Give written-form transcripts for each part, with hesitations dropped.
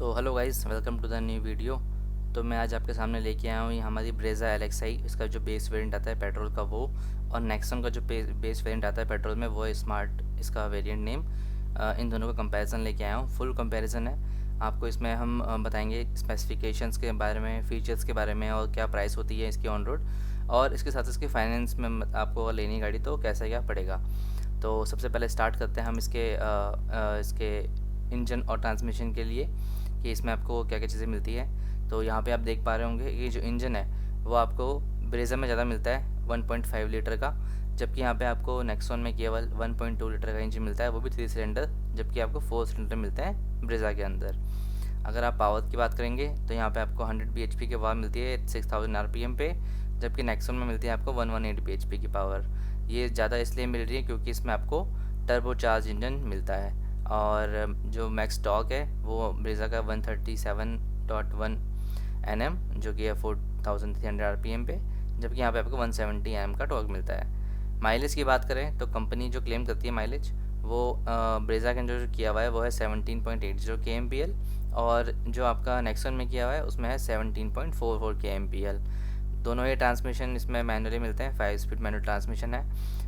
So hello guys, welcome to the new video. तो मैं आज आपके सामने लेके आया हूँ ये हमारी ब्रेजा एलेक्साई। इसका जो बेस वेरिएंट आता है पेट्रोल का वो, और नेक्सन का जो बेस वेरिएंट आता है पेट्रोल में वो है स्मार्ट, इसका वेरिएंट नेम। इन दोनों का कंपैरिजन लेके आया हूँ, फुल कंपैरिजन है। आपको इसमें हम बताएंगे स्पेसिफिकेशंस के बारे में, फीचर्स के बारे में, और क्या प्राइस होती है इसकी ऑन रोड, और इसके साथ इसके फाइनेंस में आपको लेनी गाड़ी तो कैसा क्या पड़ेगा। तो सबसे पहले स्टार्ट करते हैं हम इसके इंजन और ट्रांसमिशन के लिए कि इसमें आपको क्या क्या चीज़ें मिलती है। तो यहाँ पे आप देख पा रहे होंगे कि जो इंजन है वो आपको ब्रेजा में ज़्यादा मिलता है 1.5 लीटर का, जबकि यहाँ पे आपको नेक्सॉन में केवल 1.2 लीटर का इंजन मिलता है, वो भी 3 सिलेंडर, जबकि आपको 4 सिलेंडर मिलते हैं ब्रेजा के अंदर। अगर आप पावर की बात करेंगे तो यहाँ पे आपको 100 bhp की पावर मिलती है 6000 rpm पे, जबकि नेक्सॉन में मिलती है आपको 118 bhp की पावर। ये ज़्यादा इसलिए मिल रही है क्योंकि इसमें आपको टर्बो चार्ज इंजन मिलता है, और जो मैक्स टॉर्क है वो ब्रेजा का 137.1 Nm, जो कि है 4300 rpm पे, जबकि यहाँ पे आपको 170 Nm का टॉर्क मिलता है। माइलेज की बात करें तो कंपनी जो क्लेम करती है माइलेज, वो ब्रेजा के अंदर जो किया हुआ है वो है 17.80 kmpl, और जो आपका नेक्सन में किया हुआ है उसमें है 17.44 kmpl। दोनों ही ट्रांसमिशन इसमें मैनुअली मिलते हैं, 5 स्पीड मैनुअल ट्रांसमिशन है,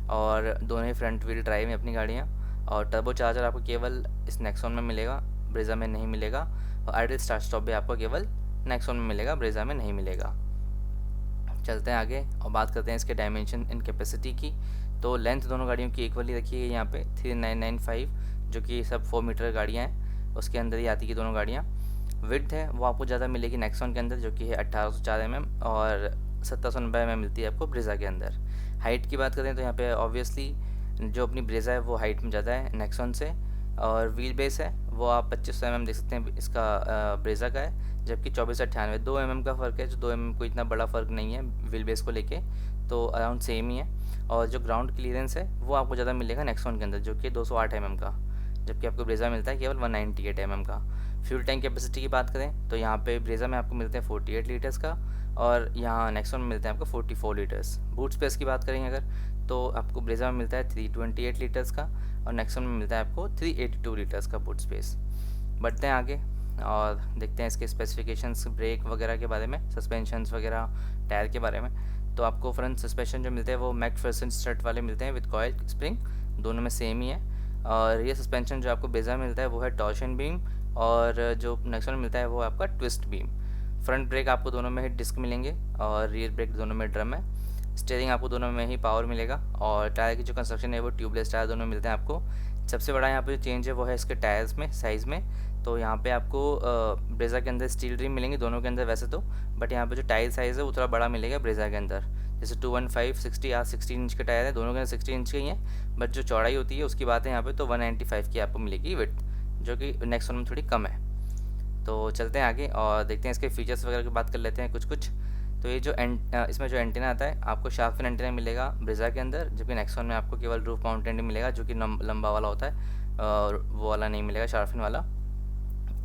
और दोनों ही फ्रंट व्हील ड्राइव है अपनी गाड़ियाँ। और टर्बो चार्जर आपको केवल इस नेक्सॉन में मिलेगा, ब्रेजा में नहीं मिलेगा, और आइडल स्टार्ट स्टॉप भी आपको केवल नेक्सॉन में मिलेगा, ब्रेजा में नहीं मिलेगा। चलते हैं आगे और बात करते हैं इसके डायमेंशन इन कैपेसिटी की। तो लेंथ दोनों गाड़ियों की इक्वली रखी है यहाँ पे 3995, जो कि सब 4 मीटर गाड़ियाँ हैं, उसके अंदर ही आती है दोनों गाड़ियाँ। विड्थ है वो आपको ज़्यादा मिलेगी नेक्सॉन के अंदर, जो कि है 1804 mm, और 1790 mm मिलती है आपको ब्रेजा के अंदर। हाइट की बात करें तो यहाँ पे ऑब्वियसली जो अपनी ब्रेजा है वो हाइट में ज़्यादा है नेक्सॉन से, और व्हील बेस है वो आप 2500 mm देख सकते हैं इसका ब्रेजा का है, जबकि 2498 2 mm का फ़र्क है, जो 2 mm कोई इतना बड़ा फ़र्क नहीं है व्हील बेस को लेके, तो अराउंड सेम ही है। और जो ग्राउंड क्लियरेंस है वो आपको ज़्यादा मिलेगा नेक्सॉन के अंदर, जो कि 208 mm का, जबकि आपको ब्रेजा मिलता है केवल 198 mm का। फ्यूल टैंक कैपेसिटी की बात करें तो यहाँ पे ब्रेजा में आपको मिलते हैं 48 लीटर्स का, और यहाँ नेक्सॉन में मिलते हैं आपको 44 लीटर्स। बूट स्पेस की बात करेंगे अगर, तो आपको ब्रेजा में मिलता है 328 लीटर्स का, और नेक्सॉन में मिलता है आपको 382 लीटर्स का बूट स्पेस। बढ़ते हैं आगे और देखते हैं इसके स्पेसिफिकेशंस, ब्रेक वगैरह के बारे में, सस्पेंशंस वगैरह, टायर के बारे में। तो आपको फ्रंट सस्पेंशन जो मिलते हैं वो मैकफेरसन स्ट्रट वाले मिलते हैं विद कॉइल स्प्रिंग, दोनों में सेम ही है। और ये सस्पेंशन जो आपको ब्रेजा में मिलता है वो है टॉर्शन बीम, और जो नेक्सॉन में मिलता है वो आपका ट्विस्ट बीम। फ्रंट ब्रेक आपको दोनों में ही डिस्क मिलेंगे, और रियर ब्रेक दोनों में ड्रम है। स्टीयरिंग आपको दोनों में ही पावर मिलेगा, और टायर की जो कंस्ट्रक्शन है वो ट्यूबलेस टायर दोनों मिलते हैं आपको। सबसे बड़ा यहाँ पे जो चेंज है वो है इसके टायर्स में, साइज़ में। तो यहाँ पे आपको ब्रेजा के अंदर स्टील रिम मिलेंगी दोनों के अंदर वैसे तो, बट यहाँ पे जो टायर साइज़ है वो थोड़ा बड़ा मिलेगा ब्रेजा के अंदर। जैसे 215 60 या 16 इंच के टायर है, दोनों के अंदर 16 इंच के ही हैं, बट जो चौड़ाई होती है उसकी बात है यहाँ पे तो 195 की आपको मिलेगी विड्थ, जो कि नेक्सॉन में थोड़ी कम है। तो चलते हैं आगे और देखते हैं इसके फीचर्स वगैरह की बात कर लेते हैं कुछ कुछ। तो ये जो इसमें जो एंटीना आता है आपको शार्क फिन एंटीना मिलेगा ब्रेजा के अंदर, जबकि नेक्सॉन में आपको केवल रूफ माउंटेड मिलेगा, जो कि लंबा वाला होता है, और वो वाला नहीं मिलेगा शार्क फिन वाला।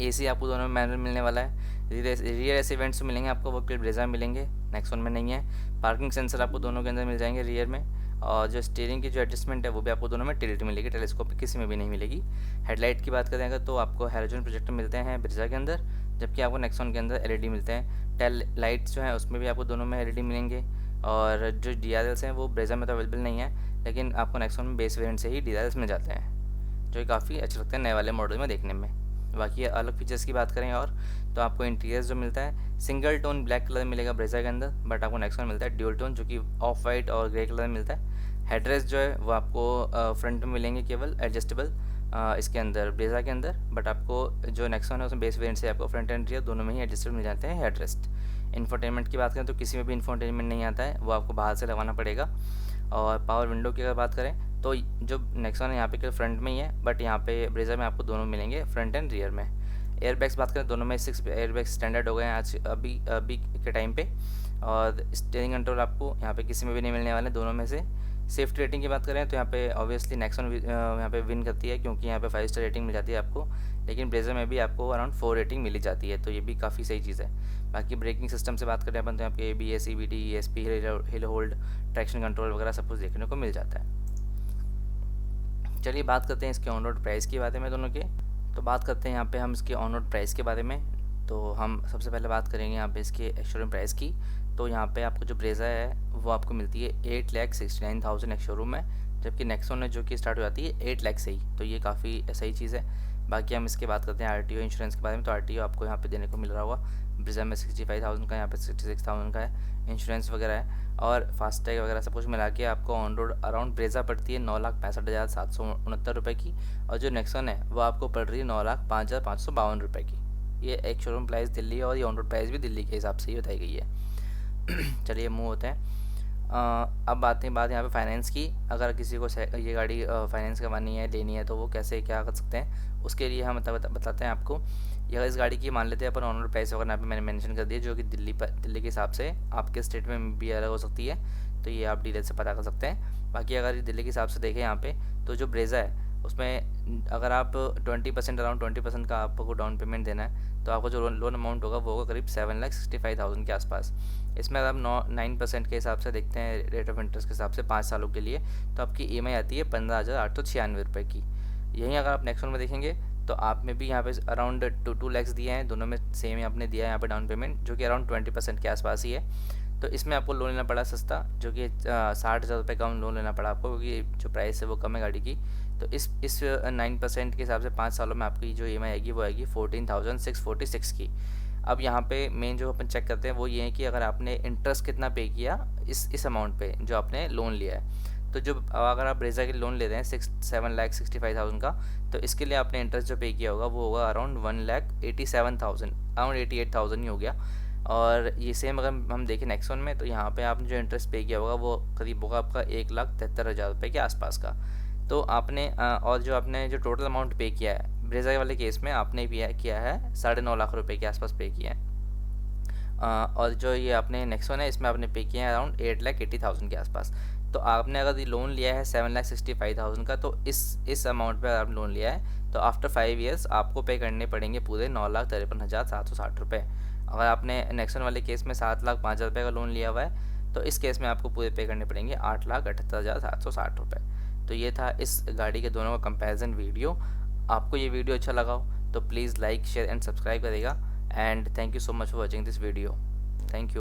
एसी आपको दोनों में मैनुअल मिलने वाला है। रियर एसी वेंट्स मिलेंगे आपको, वो ब्रेजा में मिलेंगे, नेक्सॉन में नहीं है। पार्किंग सेंसर आपको दोनों के अंदर मिल जाएंगे रियर में, और जो स्टीयरिंग की जो एडजस्टमेंट है वो भी आपको दोनों में टिल्ट मिलेगी, टेलीस्कोपिक किसी में भी नहीं मिलेगी। हेडलाइट की बात करें अगर तो आपको हैलोजन प्रोजेक्टर मिलते हैं ब्रेजा के अंदर, जबकि आपको नेक्सॉन के अंदर एलईडी मिलते हैं। टेल लाइट्स जो हैं उसमें भी आपको दोनों में एलईडी मिलेंगे, और जो डीआरएल्स हैं वो ब्रेजा में तो अवेलेबल नहीं है, लेकिन आपको नेक्सॉन में बेस वेरिएंट से ही डीआरएल्स मिल जाते हैं, जो काफ़ी अच्छे लगते हैं नए वाले मॉडल में देखने में। बाकी अलग फीचर्स की बात करें और, तो आपको इंटीरियर जो मिलता है सिंगल टोन ब्लैक कलर मिलेगा ब्रेजा के अंदर, बट आपको नेक्सॉन मिलता है ड्यूल टोन, जो कि ऑफ वाइट और ग्रे कलर में मिलता है। हेडरेस्ट जो है वो आपको फ्रंट में मिलेंगे केवल एडजस्टेबल इसके अंदर ब्रेजा के अंदर, बट आपको जो नेक्सॉन है उसमें बेस वेरिएंट से आपको फ्रंट एंड रियर दोनों में ही एडजस्टेबल मिल जाते हैं हेडरेस्ट। इन्फोटेनमेंट की बात करें तो किसी में भी इन्फोटेनमेंट नहीं आता है, वो आपको बाहर से लगाना पड़ेगा। और पावर विंडो की अगर बात करें तो जो नेक्सॉन है यहाँ पे केवल फ्रंट में ही है, बट यहाँ पे ब्रेजा में आपको दोनों मिलेंगे फ्रंट एंड रियर में। एयरबैग्स बात करें दोनों में 6 एयरबैग्स स्टैंडर्ड हो गए हैं आज अभी के टाइम पे, और स्टीयरिंग कंट्रोल आपको यहाँ पे किसी में भी नहीं मिलने वाले दोनों में से। सेफ्टी रेटिंग की बात करें तो यहाँ पे ऑब्वियसली नेक्सॉन यहाँ पे विन करती है, क्योंकि यहाँ पे 5 स्टार रेटिंग मिल जाती है आपको, लेकिन ब्रेजा में भी आपको अराउंड 4 रेटिंग मिली जाती है, तो ये भी काफ़ी सही चीज़ है। बाकी ब्रेकिंग सिस्टम से बात करें अपन तो यहाँ पे ABS CVT ESP hill hold traction control वगैरह सब कुछ देखने को मिल जाता है। चलिए बात करते हैं इसके ऑन रोड प्राइस की बातें में दोनों के। तो बात करते हैं यहाँ पे हम इसके ऑन रोड प्राइस के बारे में। तो हम सबसे पहले बात करेंगे यहाँ पे इसके एक्स-शोरूम प्राइस की। तो यहाँ पे आपको जो ब्रेज़ा है वो आपको मिलती है 8,69,000 एक्स-शोरूम में, जबकि नेक्सॉन है जो कि स्टार्ट हो जाती है 8 लाख से ही। तो ये काफ़ी सही चीज़ है। बाकी हम इसके बात करते हैं आरटीओ इंश्योरेंस के बारे में। तो आरटीओ आपको यहाँ पे देने को मिल रहा होगा, ब्रेज़ा में 65,000 का, यहाँ पे 66,000 का है। इंश्योरेंस वगैरह है और फास्टैग वगैरह सब कुछ मिला के आपको ऑन रोड अराउंड ब्रेज़ा पड़ती है 9,65,769 रुपये की, और जो नेक्सॉन है वो आपको पड़ रही है 9,05,552 रुपये की। ये एक शोरूम प्राइस दिल्ली है और ये ऑन रोड प्राइस भी दिल्ली के हिसाब से ही बताई गई है। चलिए मूव होते हैं। अब आते हैं बात यहाँ पे फाइनेंस की। अगर किसी को ये गाड़ी फाइनेंस करवानी है, लेनी है, तो वो कैसे क्या कर सकते हैं, उसके लिए हम बताते हैं आपको। या इस गाड़ी की मान लेते हैं अपन ऑन रोड प्राइस वगैरह यहाँ पे मैंने मेंशन कर दिया, जो कि दिल्ली के हिसाब से आपके स्टेट में भी अलग हो सकती है, तो ये आप डीलर से पता कर सकते हैं। बाकी अगर दिल्ली के हिसाब से देखें यहाँ पे, तो जो ब्रेज़ा है उसमें अगर आप 20% अराउंड 20% का आपको डाउन पेमेंट देना है, तो आपको जो लोन अमाउंट होगा वो होगा करीब 7,65,000 के आसपास। इसमें अगर आप 9% के हिसाब से देखते हैं रेट ऑफ इंटरेस्ट के हिसाब से 5 सालों के लिए, तो आपकी EMI आती है 15,896 रुपये की। यहीं अगर आप नेक्स्ट वन में देखेंगे तो आप में भी यहाँ पे अराउंड 2 लैक्स दिए हैं, दोनों में सेम ही आपने दिया है यहाँ पे डाउन पेमेंट, जो कि अराउंड 20% के आसपास ही है। तो इसमें आपको लोन लेना पड़ा सस्ता, जो कि 60,000 रुपये का लोन लेना पड़ा आपको, क्योंकि जो प्राइस है वो कम है गाड़ी की। तो इस 9% के हिसाब से 5 सालों में आपकी जो EMI आएगी वो आएगी 14,646 की। अब यहाँ पे मेन जो अपन चेक करते हैं वो ये है कि अगर आपने इंटरेस्ट कितना पे किया इस अमाउंट पे जो आपने लोन लिया है। तो जो अगर आप ब्रेज़ा के लोन ले रहे हैं 7,65,000 का, तो इसके लिए आपने इंटरेस्ट जो पे किया होगा वो होगा अराउंड 1,87,000, अराउंड 88,000 ही हो गया। और ये सेम अगर हम देखें नेक्सॉन में, तो यहाँ पे आपने जो इंटरेस्ट पे किया होगा वो करीब होगा आपका 1,73,000 रुपये के आसपास का। तो आपने और जो आपने जो टोटल अमाउंट पे किया है ब्रेज़ा वाले केस में, आपने किया है 9.5 लाख रुपए के आसपास पे किया है। और जो ये आपने नेक्सॉन है इसमें आपने पे किया है अराउंड 8,80,000 के आसपास। तो आपने अगर ये लोन लिया है 7,65,000 का, तो इस अमाउंट पे आप लोन लिया है, तो आफ्टर 5 ईयर्स आपको पे करने पड़ेंगे पूरे 9,53,760 रुपये। अगर आपने नेक्सॉन वाले केस में 7,05,000 रुपये का लोन लिया हुआ है, तो इस केस में आपको पूरे पे करने पड़ेंगे 8,78,760 रुपये। तो ये था इस गाड़ी के दोनों का कंपैरिजन वीडियो। आपको ये वीडियो अच्छा लगा हो तो please like share and subscribe करेगा। And thank you so much for watching this video. Thank you.